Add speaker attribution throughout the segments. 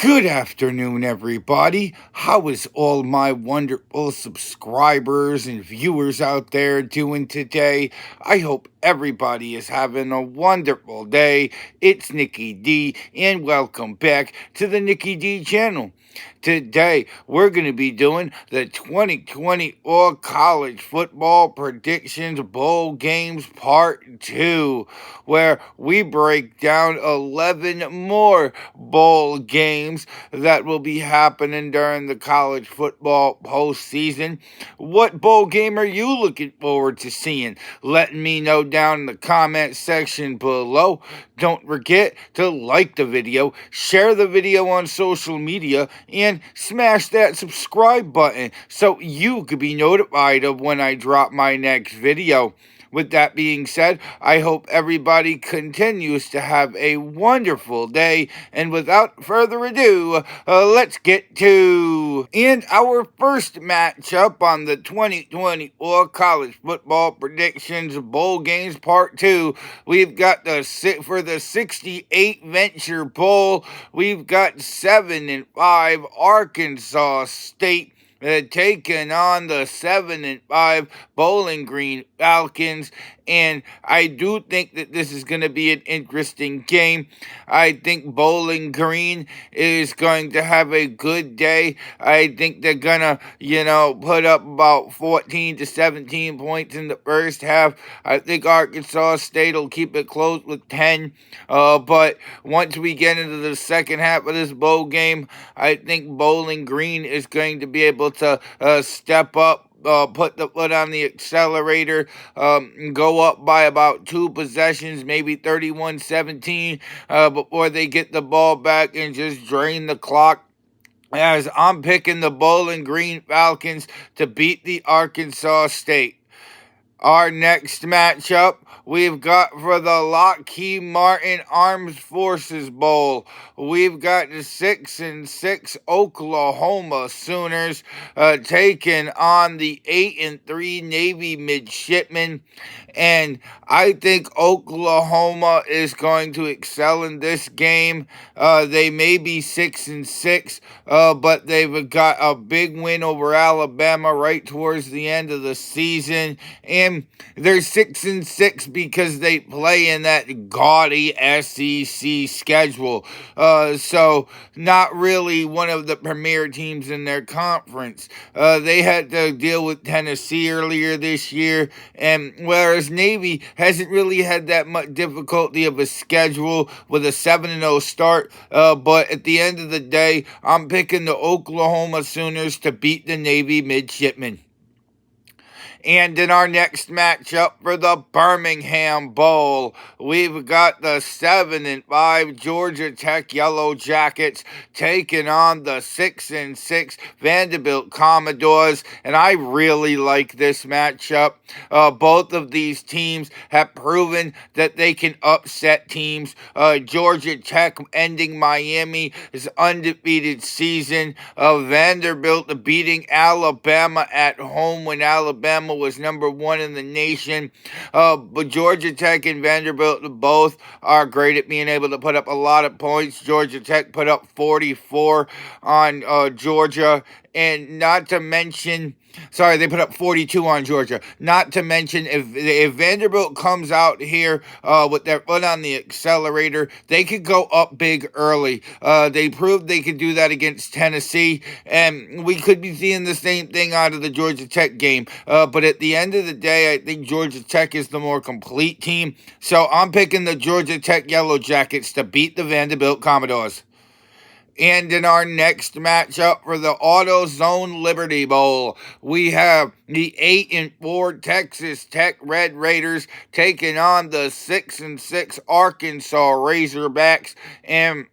Speaker 1: Good afternoon, everybody. How is all my wonderful subscribers and viewers out there doing today? I hope everybody is having a wonderful day. It's Nikki D, and welcome back to the Nikki D channel. Today, we're going to be doing the 2020 All College Football Predictions Bowl Games Part 2, where we break down 11 more bowl games that will be happening during the college football postseason. What bowl game are you looking forward to seeing? Let me know down in the comment section below. Don't forget to like the video, share the video on social media, and smash that subscribe button so you could be notified of when I drop my next video. With that being said, I hope everybody continues to have a wonderful day. And without further ado, let's get to our first matchup on the 2020 All College Football Predictions Bowl Games Part 2. We've got for the 68 Venture Bowl, we've got 7-5 Arkansas State taking on the 7-5 Bowling Green Falcons, and I do think that this is going to be an interesting game. I think Bowling Green is going to have a good day. I think they're going to, put up about 14 to 17 points in the first half. I think Arkansas State will keep it close with 10, but once we get into the second half of this bowl game, I think Bowling Green is going to be able to step up, put the foot on the accelerator, go up by about 2 possessions, maybe 31-17, before they get the ball back and just drain the clock. As I'm picking the Bowling Green Falcons to beat the Arkansas State. Our next matchup, we've got for the Lockheed Martin Armed Forces Bowl, we've got the 6-6 Oklahoma Sooners taking on the 8-3 Navy Midshipmen. And I think Oklahoma is going to excel in this game. They may be 6-6, but they've got a big win over Alabama right towards the end of the season. And they're 6-6 because they play in that gaudy SEC schedule. So not really one of the premier teams in their conference. They had to deal with Tennessee earlier this year, and whereas Navy hasn't really had that much difficulty of a schedule with a 7-0 start, but at the end of the day, I'm picking the Oklahoma Sooners to beat the Navy Midshipmen. And in our next matchup for the Birmingham Bowl, we've got the 7-5 Georgia Tech Yellow Jackets taking on the 6-6 Vanderbilt Commodores. And I really like this matchup. Both of these teams have proven that they can upset teams. Georgia Tech ending Miami's undefeated season. Vanderbilt beating Alabama at home when Alabama was number 1 in the nation. But Georgia Tech and Vanderbilt both are great at being able to put up a lot of points. Georgia Tech put up 44 on Georgia, and not to mention, they put up 42 on Georgia. Not to mention, if Vanderbilt comes out here with their foot on the accelerator, they could go up big early. They proved they could do that against Tennessee, and we could be seeing the same thing out of the Georgia Tech game. But at the end of the day, I think Georgia Tech is the more complete team. So I'm picking the Georgia Tech Yellow Jackets to beat the Vanderbilt Commodores. And in our next matchup for the AutoZone Liberty Bowl, we have the 8-4 Texas Tech Red Raiders taking on the 6-6 Arkansas Razorbacks. And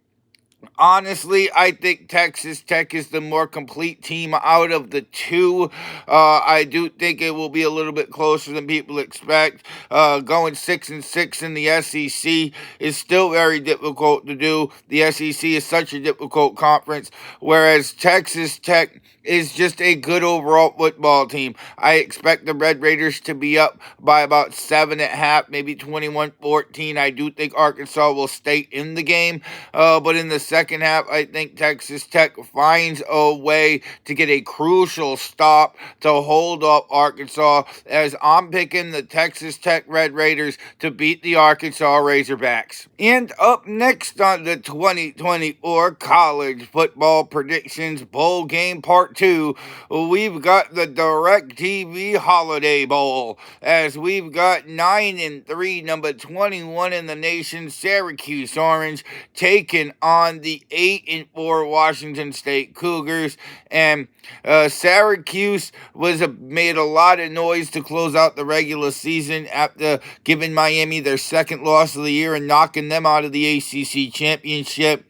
Speaker 1: honestly, I think Texas Tech is the more complete team out of the two. I do think it will be a little bit closer than people expect. Going 6-6 in the SEC is still very difficult to do. The SEC is such a difficult conference, whereas Texas Tech is just a good overall football team. I expect the Red Raiders to be up by about 7.5, maybe 21-14. I do think Arkansas will stay in the game, but in the second half, I think Texas Tech finds a way to get a crucial stop to hold up Arkansas, as I'm picking the Texas Tech Red Raiders to beat the Arkansas Razorbacks. And up next on the 2024 College Football Predictions Bowl Game Part 2, we've got the DirecTV Holiday Bowl, as we've got 9-3, number 21 in the nation, Syracuse Orange, taking on the 8-4 Washington State Cougars. And Syracuse made a lot of noise to close out the regular season after giving Miami their second loss of the year and knocking them out of the ACC championship.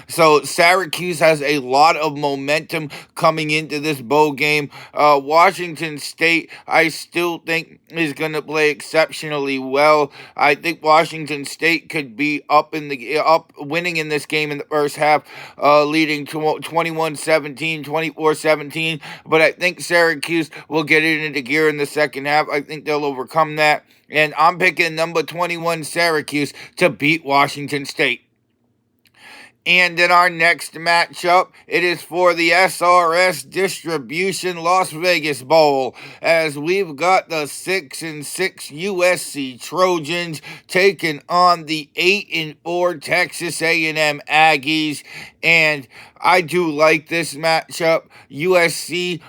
Speaker 1: So Syracuse has a lot of momentum coming into this bowl game. Washington State, I still think, is going to play exceptionally well. I think Washington State could be up winning in this game in the first half, leading to 21-17, 24-17. But I think Syracuse will get it into gear in the second half. I think they'll overcome that. And I'm picking number 21 Syracuse to beat Washington State. And in our next matchup, it is for the SRS Distribution Las Vegas Bowl, as we've got the 6-6 USC Trojans taking on the 8-4 Texas A&M Aggies. And I do like this matchup. USC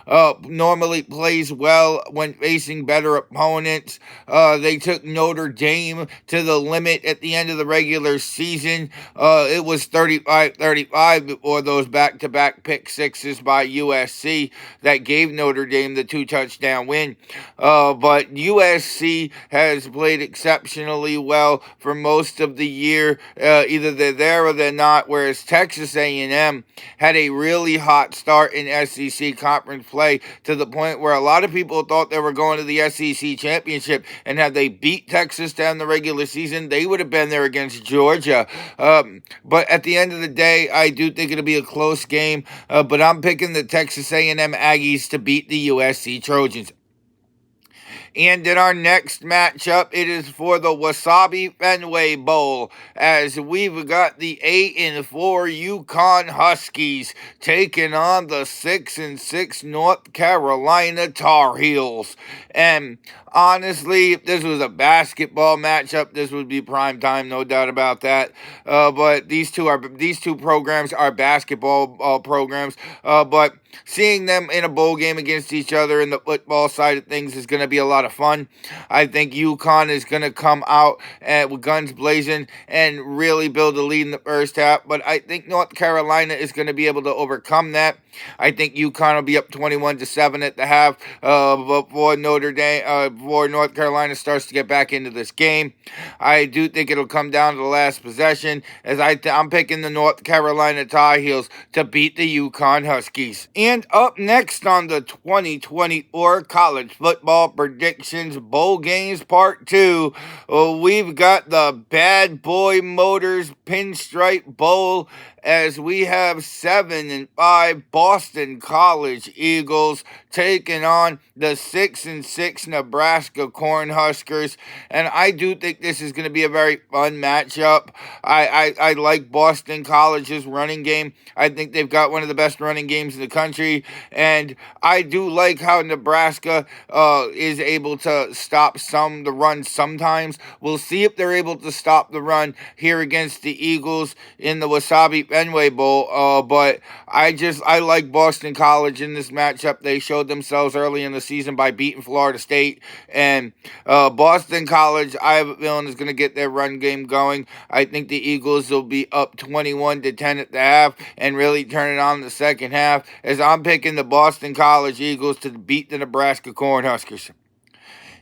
Speaker 1: normally plays well when facing better opponents. They took Notre Dame to the limit at the end of the regular season. It was 35-35 before those back-to-back pick sixes by USC that gave Notre Dame the 2-touchdown win. But USC has played exceptionally well for most of the year. Either they're there or they're not, whereas Texas A&M had a really hot start in SEC conference play to the point where a lot of people thought they were going to the SEC championship, and had they beat Texas down the regular season, they would have been there against Georgia. But at the end of the day, I do think it'll be a close game, but I'm picking the Texas A&M Aggies to beat the USC Trojans. And in our next matchup, it is for the Wasabi Fenway Bowl, as we've got the 8-4 UConn Huskies taking on the 6-6 North Carolina Tar Heels. And honestly, if this was a basketball matchup, this would be prime time, no doubt about that. But these two programs are basketball programs. But seeing them in a bowl game against each other in the football side of things is going to be a lot of fun. I think UConn is going to come out with guns blazing and really build a lead in the first half. But I think North Carolina is going to be able to overcome that. I think UConn will be up 21-7 at the half before North Carolina starts to get back into this game. I do think it'll come down to the last possession, as I'm picking the North Carolina Tar Heels to beat the UConn Huskies. And up next on the 2024 College Football Predictions Bowl Games Part 2, we've got the Bad Boy Motors Pinstripe Bowl, as we have 7-5 Boston College Eagles taking on the 6-6 Nebraska Cornhuskers. And I do think this is going to be a very fun matchup. I like Boston College's running game. I think they've got one of the best running games in the country. And I do like how Nebraska is able to stop the run sometimes. We'll see if they're able to stop the run here against the Eagles in the Wasabi Fenway Bowl, but I like Boston College in this matchup. They showed themselves early in the season by beating Florida State, and Boston College, I have a feeling, is going to get their run game going. I think the Eagles will be up 21-10 at the half and really turn it on in the second half, as I'm picking the Boston College Eagles to beat the Nebraska Cornhuskers.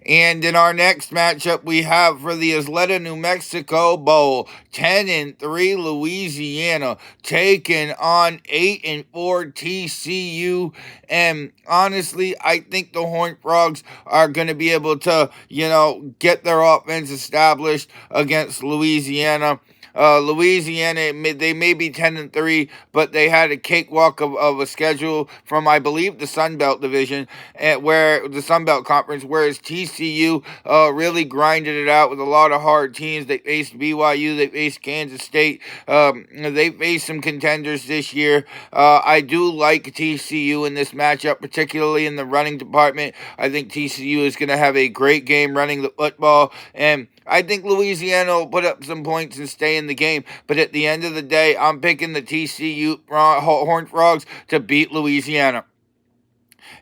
Speaker 1: And in our next matchup, we have for the Isleta, New Mexico Bowl, 10-3 Louisiana taking on 8-4 TCU. And honestly, I think the Horned Frogs are going to be able to, get their offense established against Louisiana. Louisiana, they may be 10-3, but they had a cakewalk of a schedule from, I believe, the Sun Belt division, where the Sun Belt Conference, whereas TCU really grinded it out with a lot of hard teams. They faced BYU, they faced Kansas State, they faced some contenders this year. I do like TCU in this matchup, particularly in the running department. I think TCU is going to have a great game running the football, and I think Louisiana will put up some points and stay in the game. But at the end of the day, I'm picking the TCU Horned Frogs to beat Louisiana.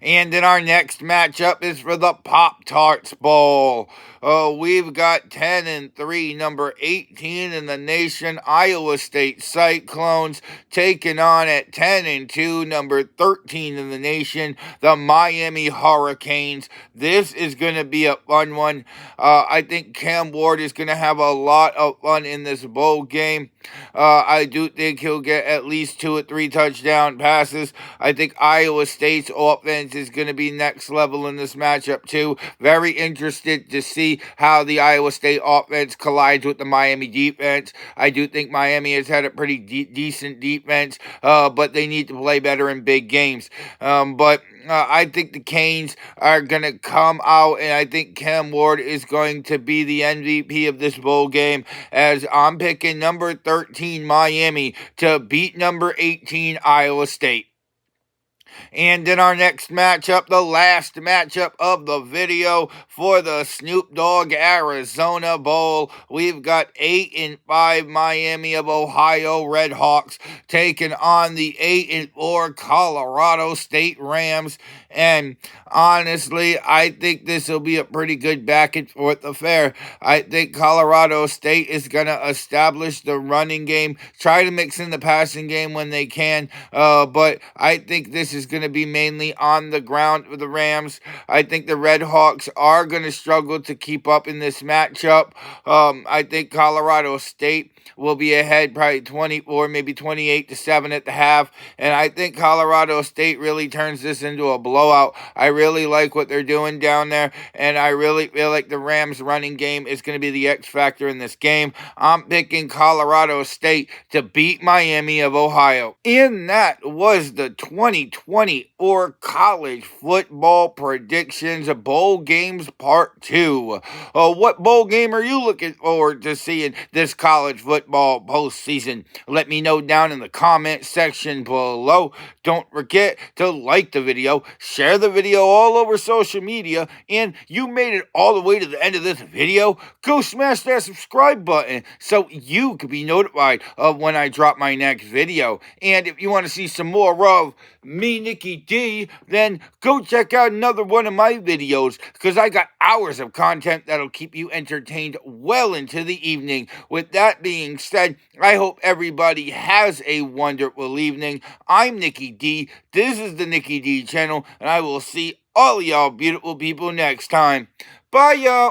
Speaker 1: And then our next matchup is for the Pop-Tarts Bowl. We've got 10-3, number 18 in the nation, Iowa State Cyclones, taking on at 10-2, number 13 in the nation, the Miami Hurricanes. This is going to be a fun one. I think Cam Ward is going to have a lot of fun in this bowl game. I do think he'll get at least 2 or 3 touchdown passes. I think Iowa State's offense is going to be next level in this matchup too. Very interested to see how the Iowa State offense collides with the Miami defense. I do think Miami has had a pretty decent defense, but they need to play better in big games. But I think the Canes are going to come out, and I think Cam Ward is going to be the MVP of this bowl game, as I'm picking number 13 Miami to beat number 18 Iowa State. And in our next matchup, the last matchup of the video for the Snoop Dogg Arizona Bowl, we've got 8-5 Miami of Ohio Redhawks taking on the 8-4 Colorado State Rams. And honestly, I think this will be a pretty good back and forth affair. I think Colorado State is going to establish the running game, try to mix in the passing game when they can, but I think this is going to be mainly on the ground for the Rams. I think the Red Hawks are going to struggle to keep up in this matchup. I think Colorado State will be ahead probably 24, maybe 28-7 at the half, and I think Colorado State really turns this into a blowout. I really like what they're doing down there, and I really feel like the Rams running game is going to be the X factor in this game. I'm picking Colorado State to beat Miami of Ohio. And that was the 2024 college football predictions bowl games part 2. What bowl game are you looking forward to seeing this college football postseason? Let me know down in the comment section below. Don't forget to like the video, share the video all over social media, and you made it all the way to the end of this video, go smash that subscribe button so you can be notified of when I drop my next video. And if you want to see some more of me, Nicky D, then go check out another one of my videos, because I got hours of content that'll keep you entertained well into the evening. With that being said, I hope everybody has a wonderful evening. I'm Nicky D. This is the Nicky D channel, and I will see all y'all beautiful people next time. Bye, y'all.